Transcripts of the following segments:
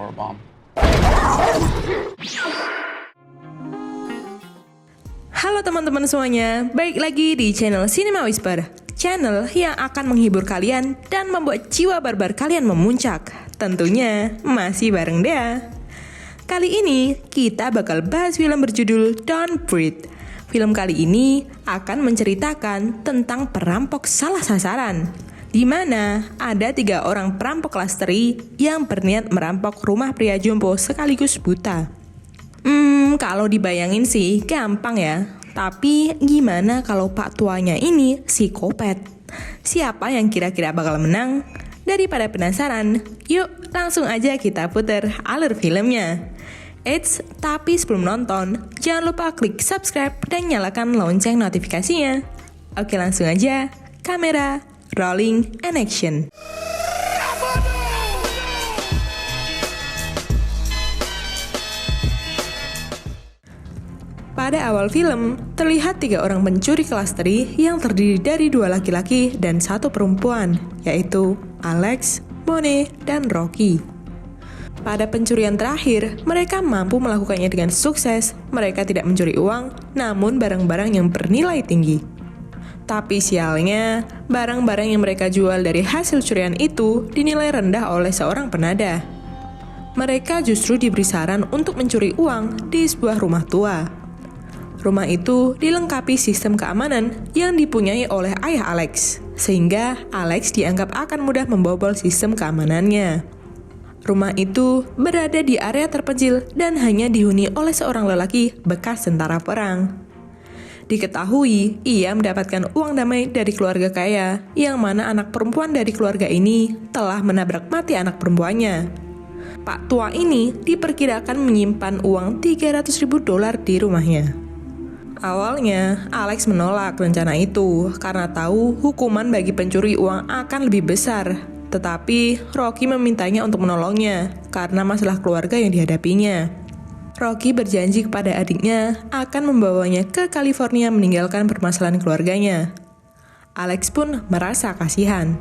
power bomb. Halo teman-teman semuanya, balik lagi di channel Cinema Whisper, channel yang akan menghibur kalian dan membuat jiwa barbar kalian memuncak. Tentunya masih bareng Dea. Kali ini kita bakal bahas film berjudul Don't Breathe. Film kali ini akan menceritakan tentang perampok salah sasaran, di mana ada 3 orang perampok kelas teri yang berniat merampok rumah pria jompo sekaligus buta. Kalau dibayangin sih gampang ya. Tapi gimana kalau pak tuanya ini psikopat? Siapa yang kira-kira bakal menang? Daripada penasaran, yuk langsung aja kita puter alur filmnya. Eits, tapi sebelum nonton, jangan lupa klik subscribe dan nyalakan lonceng notifikasinya. Oke, langsung aja. Kamera, rolling, and action. Pada awal film, terlihat 3 orang pencuri kelas teri yang terdiri dari 2 laki-laki dan 1 perempuan, yaitu Alex, Monet, dan Rocky. Pada pencurian terakhir, mereka mampu melakukannya dengan sukses. Mereka tidak mencuri uang, namun barang-barang yang bernilai tinggi. Tapi sialnya, barang-barang yang mereka jual dari hasil curian itu dinilai rendah oleh seorang penadah. Mereka justru diberi saran untuk mencuri uang di sebuah rumah tua. Rumah itu dilengkapi sistem keamanan yang dipunyai oleh ayah Alex, sehingga Alex dianggap akan mudah membobol sistem keamanannya. Rumah itu berada di area terpencil dan hanya dihuni oleh seorang lelaki bekas tentara perang. Diketahui, ia mendapatkan uang damai dari keluarga kaya, yang mana anak perempuan dari keluarga ini telah menabrak mati anak perempuannya. Pak tua ini diperkirakan menyimpan uang $300.000 di rumahnya. Awalnya, Alex menolak rencana itu karena tahu hukuman bagi pencuri uang akan lebih besar. Tetapi, Rocky memintanya untuk menolongnya karena masalah keluarga yang dihadapinya. Rocky berjanji kepada adiknya akan membawanya ke California meninggalkan permasalahan keluarganya. Alex pun merasa kasihan.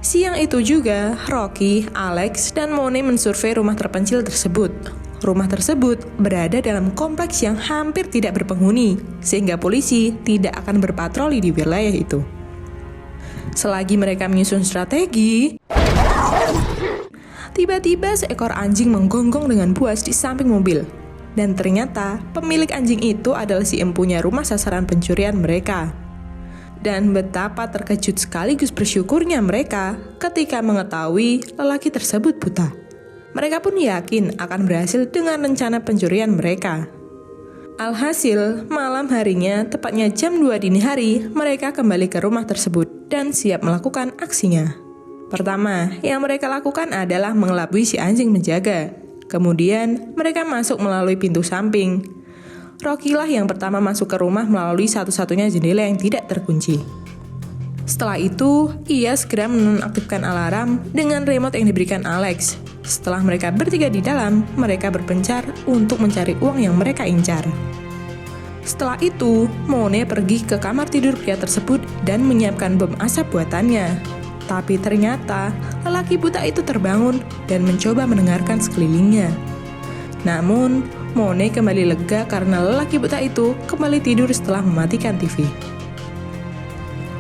Siang itu juga, Rocky, Alex, dan Monet mensurvei rumah terpencil tersebut. Rumah tersebut berada dalam kompleks yang hampir tidak berpenghuni, sehingga polisi tidak akan berpatroli di wilayah itu. Selagi mereka menyusun strategi, tiba-tiba seekor anjing menggonggong dengan puas di samping mobil. Dan ternyata pemilik anjing itu adalah si empunya rumah sasaran pencurian mereka. Dan betapa terkejut sekaligus bersyukurnya mereka ketika mengetahui lelaki tersebut buta. Mereka pun yakin akan berhasil dengan rencana pencurian mereka. Alhasil, malam harinya, tepatnya jam 2 dini hari, mereka kembali ke rumah tersebut dan siap melakukan aksinya. Pertama, yang mereka lakukan adalah mengelabui si anjing menjaga. Kemudian, mereka masuk melalui pintu samping. Rocky lah yang pertama masuk ke rumah melalui satu-satunya jendela yang tidak terkunci. Setelah itu, ia segera menonaktifkan alarm dengan remote yang diberikan Alex. Setelah mereka bertiga di dalam, mereka berpencar untuk mencari uang yang mereka incar. Setelah itu, Monet pergi ke kamar tidur pria tersebut dan menyiapkan bom asap buatannya. Tapi ternyata, lelaki buta itu terbangun dan mencoba mendengarkan sekelilingnya. Namun, Monet kembali lega karena lelaki buta itu kembali tidur setelah mematikan TV.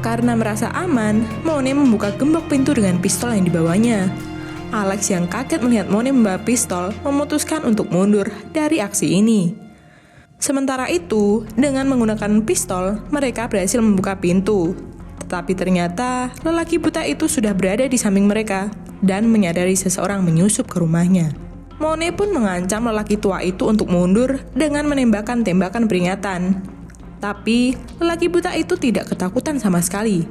Karena merasa aman, Monet membuka gembok pintu dengan pistol yang dibawanya. Alex yang kaget melihat Monet membawa pistol memutuskan untuk mundur dari aksi ini. Sementara itu, dengan menggunakan pistol, mereka berhasil membuka pintu. Tetapi ternyata, lelaki buta itu sudah berada di samping mereka dan menyadari seseorang menyusup ke rumahnya. Monet pun mengancam lelaki tua itu untuk mundur dengan menembakkan tembakan peringatan. Tapi, lelaki buta itu tidak ketakutan sama sekali.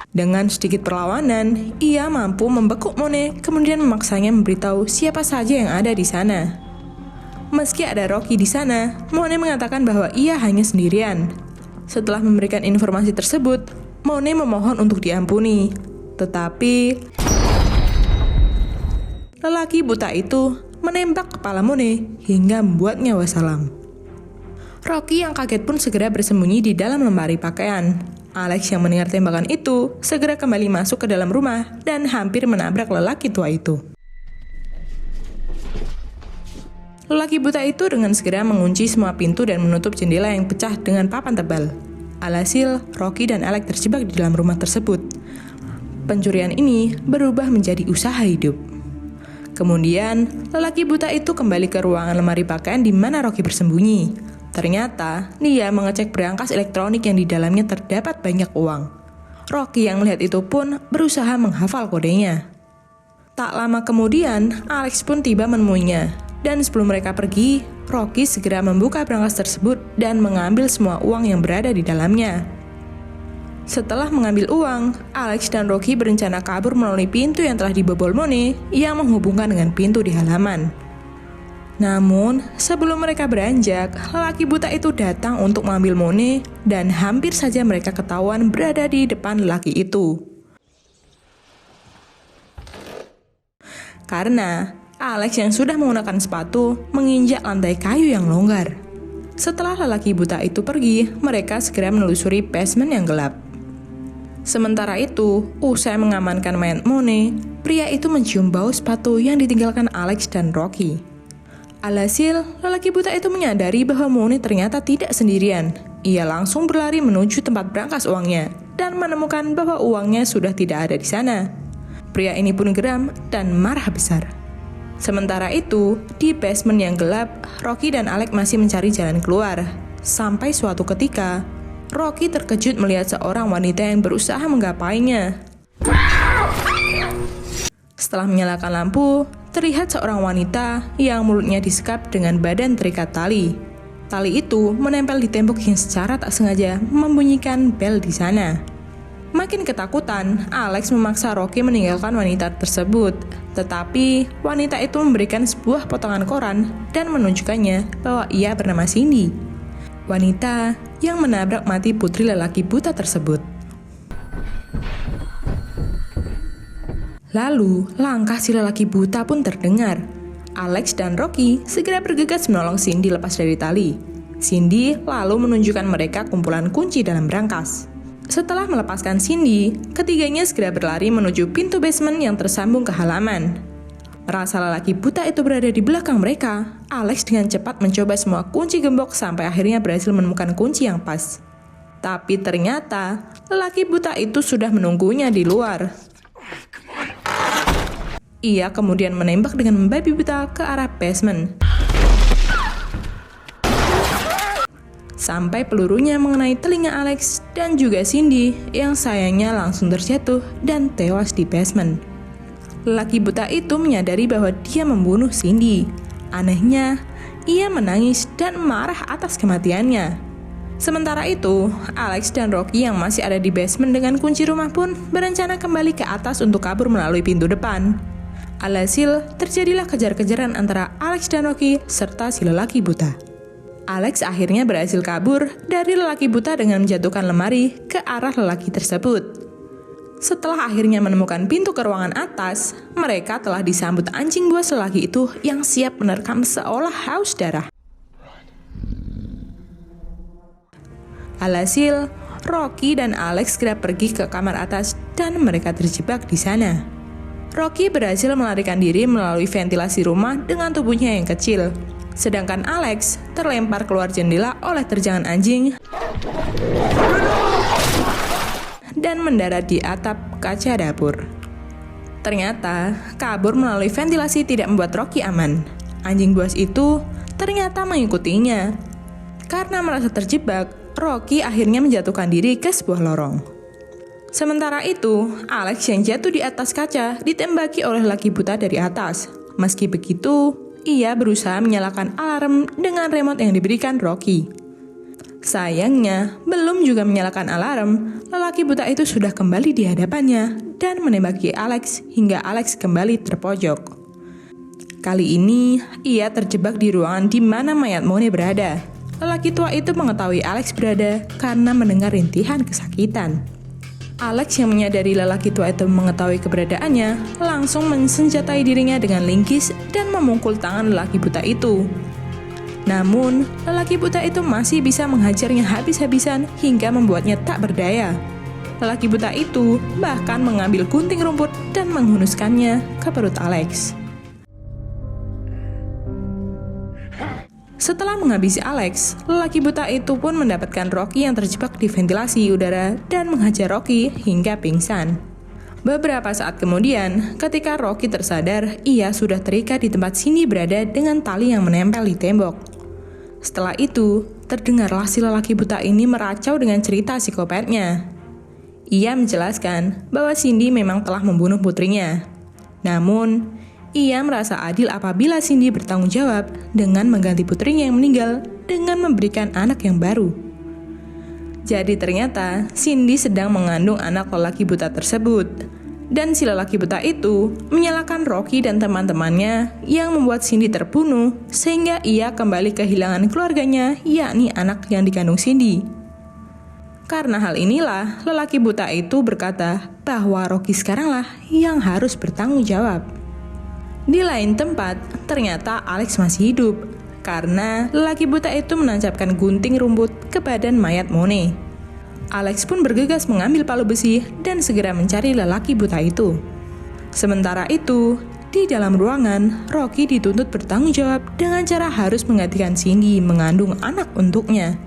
Dengan sedikit perlawanan, ia mampu membekuk Monet, kemudian memaksanya memberitahu siapa saja yang ada di sana. Meski ada Rocky di sana, Monet mengatakan bahwa ia hanya sendirian. Setelah memberikan informasi tersebut, Monet memohon untuk diampuni. Tetapi, lelaki buta itu menembak kepala Monet hingga membuatnya wassalam. Rocky yang kaget pun segera bersembunyi di dalam lemari pakaian. Alex yang mendengar tembakan itu segera kembali masuk ke dalam rumah dan hampir menabrak lelaki tua itu. Lelaki buta itu dengan segera mengunci semua pintu dan menutup jendela yang pecah dengan papan tebal. Alhasil, Rocky dan Alex terjebak di dalam rumah tersebut. Pencurian ini berubah menjadi usaha hidup. Kemudian, lelaki buta itu kembali ke ruangan lemari pakaian di mana Rocky bersembunyi. Ternyata, dia mengecek berangkas elektronik yang di dalamnya terdapat banyak uang. Rocky yang melihat itu pun berusaha menghafal kodenya. Tak lama kemudian, Alex pun tiba menemuinya. Dan sebelum mereka pergi, Rocky segera membuka berangkas tersebut dan mengambil semua uang yang berada di dalamnya. Setelah mengambil uang, Alex dan Rocky berencana kabur melalui pintu yang telah dibobol Mone yang menghubungkan dengan pintu di halaman. Namun, sebelum mereka beranjak, lelaki buta itu datang untuk mengambil Mone dan hampir saja mereka ketahuan berada di depan lelaki itu. Karena Alex yang sudah menggunakan sepatu menginjak lantai kayu yang longgar. Setelah lelaki buta itu pergi, mereka segera menelusuri basement yang gelap. Sementara itu, usai mengamankan mayat Mone, pria itu mencium bau sepatu yang ditinggalkan Alex dan Rocky. Alhasil, lelaki buta itu menyadari bahwa Mone ternyata tidak sendirian. Ia langsung berlari menuju tempat berangkas uangnya dan menemukan bahwa uangnya sudah tidak ada di sana. Pria ini pun geram dan marah besar. Sementara itu, di basement yang gelap, Rocky dan Alex masih mencari jalan keluar. Sampai suatu ketika, Rocky terkejut melihat seorang wanita yang berusaha menggapainya. Setelah menyalakan lampu, terlihat seorang wanita yang mulutnya disekap dengan badan terikat tali. Tali itu menempel di tembok yang secara tak sengaja membunyikan bel di sana. Makin ketakutan, Alex memaksa Rocky meninggalkan wanita tersebut. Tetapi, wanita itu memberikan sebuah potongan koran dan menunjukkannya bahwa ia bernama Cindy. Wanita yang menabrak mati putri lelaki buta tersebut. Lalu, langkah si lelaki buta pun terdengar. Alex dan Rocky segera bergegas menolong Cindy lepas dari tali. Cindy lalu menunjukkan mereka kumpulan kunci dalam berangkas. Setelah melepaskan Cindy, ketiganya segera berlari menuju pintu basement yang tersambung ke halaman. Merasa lelaki buta itu berada di belakang mereka, Alex dengan cepat mencoba semua kunci gembok sampai akhirnya berhasil menemukan kunci yang pas. Tapi ternyata, lelaki buta itu sudah menunggunya di luar. Ia kemudian menembak dengan membabi buta ke arah basement. Sampai pelurunya mengenai telinga Alex dan juga Cindy yang sayangnya langsung terjatuh dan tewas di basement. Lelaki buta itu menyadari bahwa dia membunuh Cindy. Anehnya, ia menangis dan marah atas kematiannya. Sementara itu, Alex dan Rocky yang masih ada di basement dengan kunci rumah pun berencana kembali ke atas untuk kabur melalui pintu depan. Alhasil, terjadilah kejar-kejaran antara Alex dan Rocky serta si lelaki buta. Alex akhirnya berhasil kabur dari lelaki buta dengan menjatuhkan lemari ke arah lelaki tersebut. Setelah akhirnya menemukan pintu ke ruangan atas, mereka telah disambut anjing buas lelaki itu yang siap menerkam seolah haus darah. Alhasil, Rocky dan Alex segera pergi ke kamar atas dan mereka terjebak di sana. Rocky berhasil melarikan diri melalui ventilasi rumah dengan tubuhnya yang kecil. Sedangkan Alex terlempar keluar jendela oleh terjangan anjing dan mendarat di atap kaca dapur. Ternyata, kabur melalui ventilasi tidak membuat Rocky aman. Anjing buas itu ternyata mengikutinya. Karena merasa terjebak, Rocky akhirnya menjatuhkan diri ke sebuah lorong. Sementara itu, Alex yang jatuh di atas kaca ditembaki oleh laki buta dari atas. Meski begitu, ia berusaha menyalakan alarm dengan remote yang diberikan Rocky. Sayangnya, belum juga menyalakan alarm, lelaki buta itu sudah kembali di hadapannya dan menembaki Alex hingga Alex kembali terpojok. Kali ini, ia terjebak di ruangan di mana mayat Mone berada. Lelaki tua itu mengetahui Alex berada karena mendengar rintihan kesakitan. Alex yang menyadari lelaki tua itu mengetahui keberadaannya, langsung mensenjatai dirinya dengan linggis dan memukul tangan lelaki buta itu. Namun, lelaki buta itu masih bisa menghajarnya habis-habisan hingga membuatnya tak berdaya. Lelaki buta itu bahkan mengambil gunting rumput dan menghunuskannya ke perut Alex. Setelah menghabisi Alex, lelaki buta itu pun mendapatkan Rocky yang terjebak di ventilasi udara dan menghajar Rocky hingga pingsan. Beberapa saat kemudian, ketika Rocky tersadar, ia sudah terikat di tempat Cindy berada dengan tali yang menempel di tembok. Setelah itu, terdengarlah si lelaki buta ini meracau dengan cerita psikopatnya. Ia menjelaskan bahwa Cindy memang telah membunuh putrinya. Namun, ia merasa adil apabila Cindy bertanggung jawab dengan mengganti putrinya yang meninggal dengan memberikan anak yang baru. Jadi ternyata Cindy sedang mengandung anak lelaki buta tersebut. Dan si lelaki buta itu menyalahkan Rocky dan teman-temannya yang membuat Cindy terbunuh sehingga ia kembali kehilangan keluarganya, yakni anak yang dikandung Cindy. Karena hal inilah, lelaki buta itu berkata bahwa Rocky sekaranglah yang harus bertanggung jawab. Di lain tempat, ternyata Alex masih hidup karena lelaki buta itu menancapkan gunting rumput ke badan mayat Mone. Alex pun bergegas mengambil palu besi dan segera mencari lelaki buta itu. Sementara itu, di dalam ruangan, Rocky dituntut bertanggung jawab dengan cara harus menggantikan Cindy mengandung anak untuknya.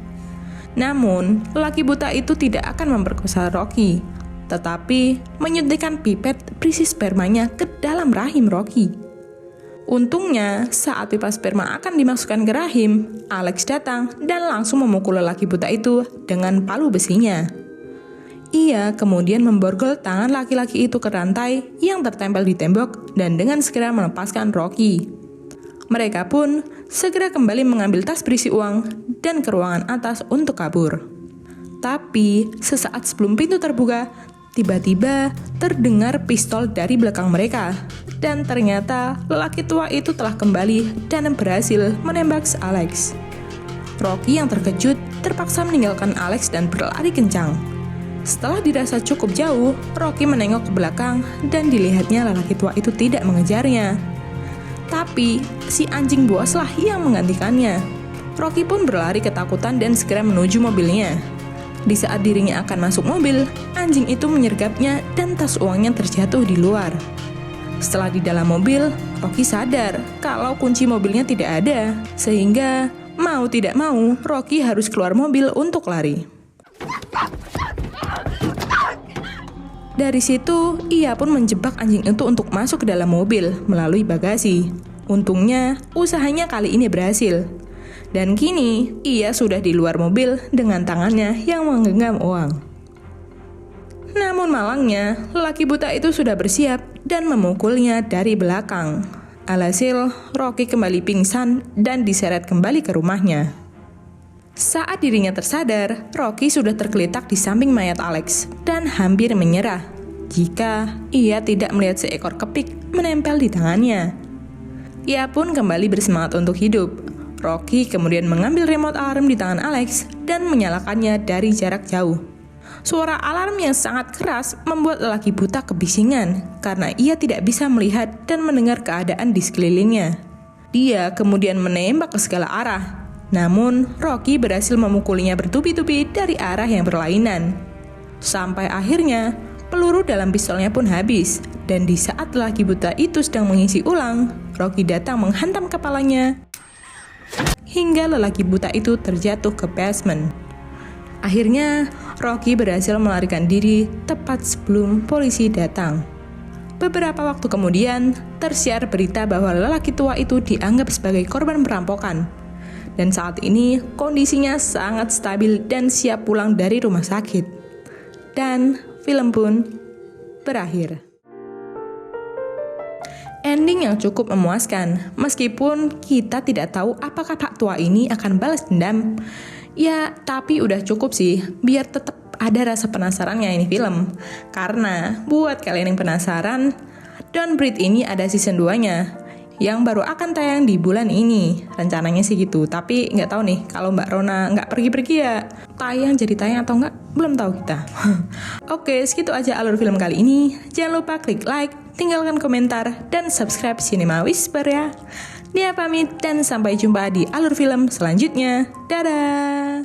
Namun, lelaki buta itu tidak akan memperkosa Rocky, tetapi menyuntikkan pipet berisi spermanya ke dalam rahim Rocky. Untungnya, saat pipa sperma akan dimasukkan ke rahim, Alex datang dan langsung memukul lelaki buta itu dengan palu besinya. Ia kemudian memborgol tangan laki-laki itu ke rantai yang tertempel di tembok dan dengan segera melepaskan Rocky. Mereka pun segera kembali mengambil tas berisi uang dan ke ruangan atas untuk kabur. Tapi, sesaat sebelum pintu terbuka, tiba-tiba terdengar pistol dari belakang mereka. Dan ternyata lelaki tua itu telah kembali dan berhasil menembak Alex. Rocky yang terkejut terpaksa meninggalkan Alex dan berlari kencang. Setelah dirasa cukup jauh, Rocky menengok ke belakang dan dilihatnya lelaki tua itu tidak mengejarnya. Tapi si anjing buaslah yang menggantikannya. Rocky pun berlari ketakutan dan segera menuju mobilnya. Di saat dirinya akan masuk mobil, anjing itu menyergapnya dan tas uangnya terjatuh di luar. Setelah di dalam mobil, Rocky sadar kalau kunci mobilnya tidak ada, sehingga mau tidak mau Rocky harus keluar mobil untuk lari. Dari situ, ia pun menjebak anjing itu untuk masuk ke dalam mobil melalui bagasi. Untungnya, usahanya kali ini berhasil. Dan kini, ia sudah di luar mobil dengan tangannya yang menggenggam uang. Namun malangnya, lelaki buta itu sudah bersiap dan memukulnya dari belakang. Alhasil, Rocky kembali pingsan dan diseret kembali ke rumahnya. Saat dirinya tersadar, Rocky sudah tergeletak di samping mayat Alex dan hampir menyerah jika ia tidak melihat seekor kepik menempel di tangannya. Ia pun kembali bersemangat untuk hidup. Rocky kemudian mengambil remote alarm di tangan Alex dan menyalakannya dari jarak jauh. Suara alarm yang sangat keras membuat lelaki buta kebisingan karena ia tidak bisa melihat dan mendengar keadaan di sekelilingnya. Dia kemudian menembak ke segala arah. Namun, Rocky berhasil memukulinya bertubi-tubi dari arah yang berlainan. Sampai akhirnya, peluru dalam pistolnya pun habis. Dan di saat lelaki buta itu sedang mengisi ulang, Rocky datang menghantam kepalanya hingga lelaki buta itu terjatuh ke basement. Akhirnya, Rocky berhasil melarikan diri tepat sebelum polisi datang. Beberapa waktu kemudian, tersiar berita bahwa lelaki tua itu dianggap sebagai korban perampokan. Dan saat ini, kondisinya sangat stabil dan siap pulang dari rumah sakit. Dan film pun berakhir. Ending yang cukup memuaskan, meskipun kita tidak tahu apakah Pak Tua ini akan balas dendam. Ya, tapi udah cukup sih, biar tetap ada rasa penasarannya ini film. Karena, buat kalian yang penasaran, Don't Breathe ini ada season 2-nya, yang baru akan tayang di bulan ini. Rencananya sih gitu, tapi nggak tahu nih, kalau Mbak Rona nggak pergi-pergi ya, tayang jadi tayang atau nggak, belum tahu kita. Oke, segitu aja alur film kali ini. Jangan lupa klik like, tinggalkan komentar, dan subscribe Cinema Whisper ya. Dia pamit dan sampai jumpa di alur film selanjutnya. Dadah!